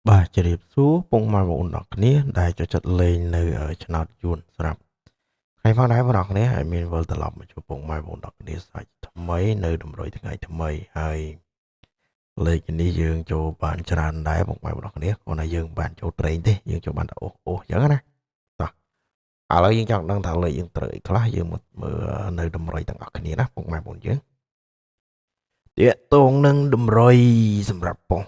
Bà chỉ điệp số bông mai bộ nọc ní đại cho chất lên nơi ở chân nọt yuan srap hay phát đái bộ nọc ní hay mình vừa tập mà cho bông mai bộ nọc ní sai thầm mấy nơi đầm rồi ngày thầm mấy hay lên cái ní dương cho bạn chân đái bông mai bộ nọc ní còn là dương bạn cho train thế dương cho bạn ô nhớ nè à lấy dương chọn đang thảo lợi dương tự class dương một mưa nơi đầm rồi tầng ọc ní đó bông mai bộ dương địa tôn nâng đầm rồi sầm rạp bông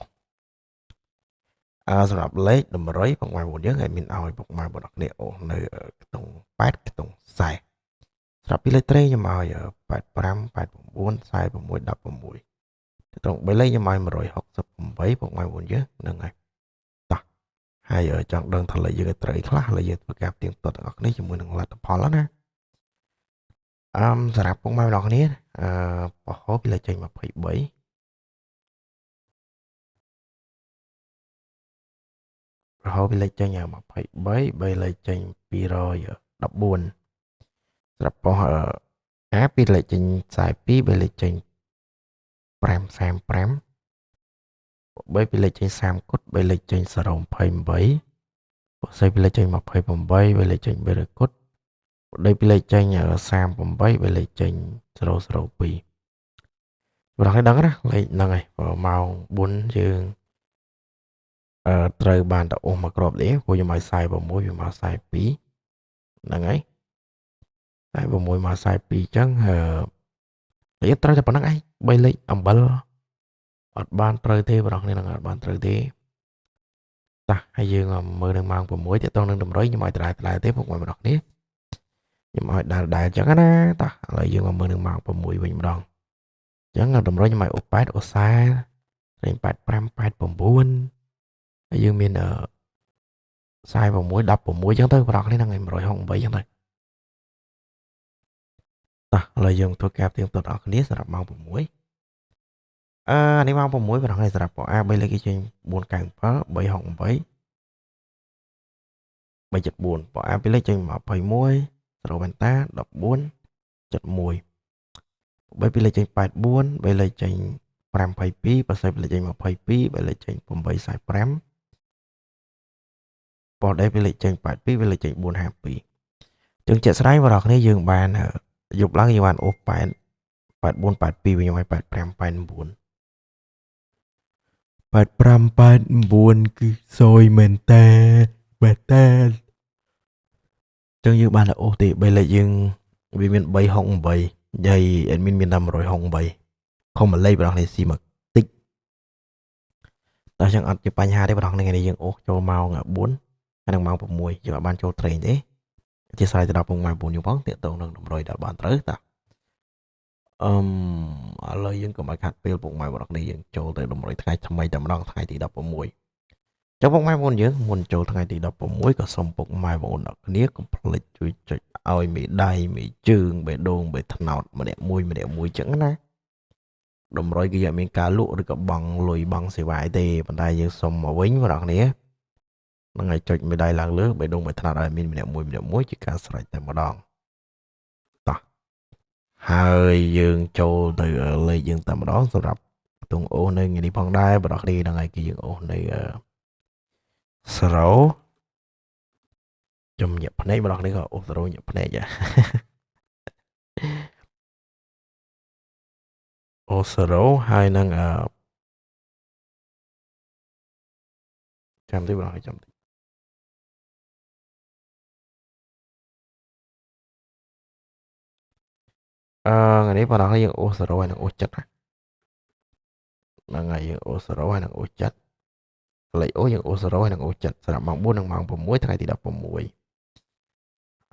សម្រាប់លេខតម្រុយពុកម៉ែបងយើងឲ្យមានឲ្យពុកម៉ែបងប្អូននៅខ្ទង់8ខ្ទង់40សម្រាប់ពីលេខត្រីខ្ញុំឲ្យ85 89 46 16ទៅត្រង់3លេខខ្ញុំឲ្យ168ពុកម៉ែបងប្អូនយើងហ្នឹងហើយតោះហើយចង់ដឹងថាលេខយើងឲ្យត្រូវខ្លះលេខយើងធ្វើការផ្ទៀងផ្ទាត់ទាំងអស់គ្នាជាមួយនឹងលទ្ធផលណាសម្រាប់ពុកម៉ែបងប្អូនគ្នាបោះពីលេខចេញ23រហូតពីលេខចេញ23 3លេខចេញ214សម្រាប់បោះពីលេខចេញ42 3លេខចេញ535 3ពីលេខចេញ30គុត3លេខចេញ028បោះពីលេខចេញ28 3លេខចេញ3គុត3ពីលេខចេញ38 3លេខចេញ002បងប្អូនដឹងណាលេខហ្នឹងហើយម៉ោង4យើងត្រូវបានតអូសមកគ្រាប់នេះព្រោះខ្ញុំឲ្យ46វាមក42ហ្នឹងហើយ46មក42អញ្ចឹងលេខត្រូវតែប៉ុណ្្នឹងឯង3លេខអំបិលអត់បានត្រូវទេបងប្អូនហ្នឹងអត់បានត្រូវទេតោះហើយយើងមើលនឹងម៉ោង6ទាក់ទងនឹងតម្រុយខ្ញុំឲ្យដដែលទេពុកបងប្អូននេះខ្ញុំឲ្យដដែលអញ្ចឹងណាតោះឥឡូវយើងមកមើលនឹងម៉ោង6វិញម្ដងអញ្ចឹងតម្រុយខ្ញុំឲ្យអូ8អូសាលេខ85 89ហើយយើងមាន46 16អញ្ចឹងទៅប្រកនេះហ្នឹង168អញ្ចឹងទៅតោះឥឡូវយើងធ្វើការផ្ទៀងផ្ទាត់អស់គ្នាសម្រាប់ម៉ោង6នេះម៉ោង6ប្រកនេះសម្រាប់ពណ៌ A 3លេខគេចេញ497 368 374ពណ៌ A 2លេខចេញ21 0វ៉ែនតា14 71 3ពីលេខចេញ84 3លេខចេញ522 ប្រសិទ្ធលេខចេញ22 3លេខចេញ845ពណ៌ D ពីលេខចេញ82 វាលេខចេញ452ចឹងជាក់ស្ដែងបងប្អូនគ្នាយើងបានយប់ឡើងយើងបានអូស8 84 82វិញឲ្យ85 89 85 89គឺសយមែនតាបែតាចឹងយើងបានអូសទេ3លេខយើងវាមាន368និយាយអេដមីនមានតែ168ខុំមួយលេខបងប្អូននេះស៊ីមកតិចតែចឹងអត់ជាបញ្ហាទេបងប្អូនថ្ងៃនេះយើងអូសចូលម៉ោង4ហើយនឹងម៉ោង6យើងអាចបានចូលត្រេងទេអធិស្ឋានទៅដល់ពុកម៉ែ4យើងផងតាក់ទងនឹងតម្រុយដែលបានត្រូវតាឥឡូវយើងកុំឲ្យខាត់ពេលពុកម៉ែបងប្អូនយើងចូលទៅតម្រុយថ្ងៃថ្មីតែម្ដងថ្ងៃទី16ចឹងពុកម៉ែបងប្អូនយើងមុនចូលថ្ងៃទី16ក៏សូមពុកម៉ែបងប្អូនអ្នកគ្នាកុំភ្លេចជួយចុចឲ្យមេដៃមេជើងបេះដូងបេះថ្នោតម្នាក់មួយចឹងណាតម្រុយគឺមានការលក់ឬក៏បង់លុយបង់សេវាទេប៉ុន្តែយើងសុំមកវិញបងប្អូនគ្នាហ្នឹងហើយចុចមេដៃឡើងលើបេះដូងបេះថ្នោតឲ្យមានម្នាក់មួយជាការស្រេចតែម្ដងតោះហើយយើងចូលទៅលេខយើងតែម្ដងសម្រាប់ទងអូសនៅថ្ងៃនេះផងដែរបងប្អូនគ្នាហ្នឹងហើយគឺយើងអូសនៅ0ខ្ញុំញាក់ភ្នែកបងប្អូនគ្នាក៏អូស0ញាក់ភ្នែកអូ0ហើយនឹងចាំតិចបងប្អូនចាំតិចថ្ងៃនេះបងប្អូនយើងអូស0ហើយនឹងអូស7ហ្នឹងហើយយើងអូស0ហើយនឹងអូស7លេខអូយើងអូស0ហើយនឹងអូស7សម្រាប់ម៉ោង4និងម៉ោង6ថ្ងៃទី16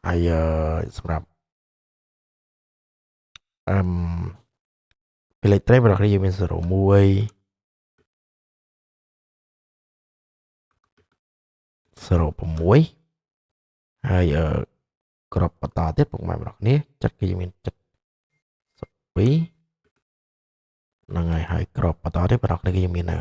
ហើយសម្រាប់ពីលេខត្រីបងប្អូនយើងមាន01 06ហើយក្របបន្តទៀតពុកម៉ែបងប្អូននេះចិត្តគឺមាន72ហ្នឹងហើយក្របបន្តទៀតបងប្អូនគេមាន55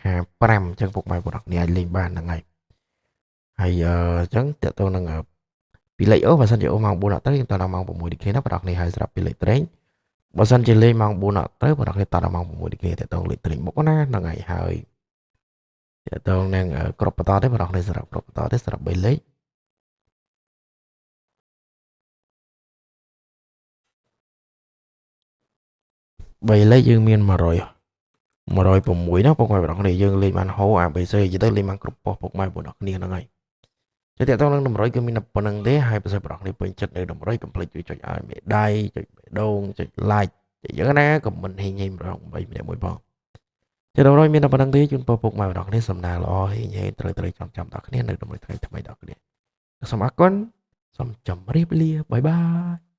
អញ្ចឹងពុកម៉ែបងប្អូននេះអាចលេងបានហ្នឹងហើយអញ្ចឹងតើតើនឹង ពីលេខអូបើសិនជាអូម៉ោង4អត់ត្រូវយើងតដល់ម៉ោង6ដូចគ្នាណាបងប្អូននេះហើយស្រាប់ពីលេខត្រេងបើសិនជាលេខម៉ោង4អត់ត្រូវបងប្អូនតដល់ម៉ោង6ដូចគ្នាតើតលេខត្រេងមុខណាហ្នឹងហើយហើយតើតនឹងគ្រប់បន្តទេបងប្អូននេះសម្រាប់គ្រប់បន្តទេសម្រាប់3លេខ3លេខយើងមាន100 106ណាពុកម៉ែបងប្អូននេះយើងលេខបានហោ ABC យទៅលេខបានគ្រប់ប៉ុស្តិ៍ពុកម៉ែបងប្អូនគ្នាហ្នឹងហើយតែតើតនឹងតម្រុយគឺមានតែប៉ុណ្្នឹងទេហើយបើសិនបងប្អូននេះពេញចិត្តនៅតម្រុយកុំភ្លេចជួយចុចឲ្យមេដៃចុចបេះដូងចុច like ចុចយ៉ាងណាខមមិនហេងហេងម្ដង3ម្នាក់មួយផងតែតម្រុយមានតែប៉ុណ្្នឹងទេជូនពរពុកម៉ែបងប្អូនគ្នាសំណាងល្អហេងហេងត្រូវចាំដល់គ្នានៅតម្រុយថ្ងៃថ្មីដល់គ្នាសូមអរគុណសូមជម្រាបលាបាយបាយ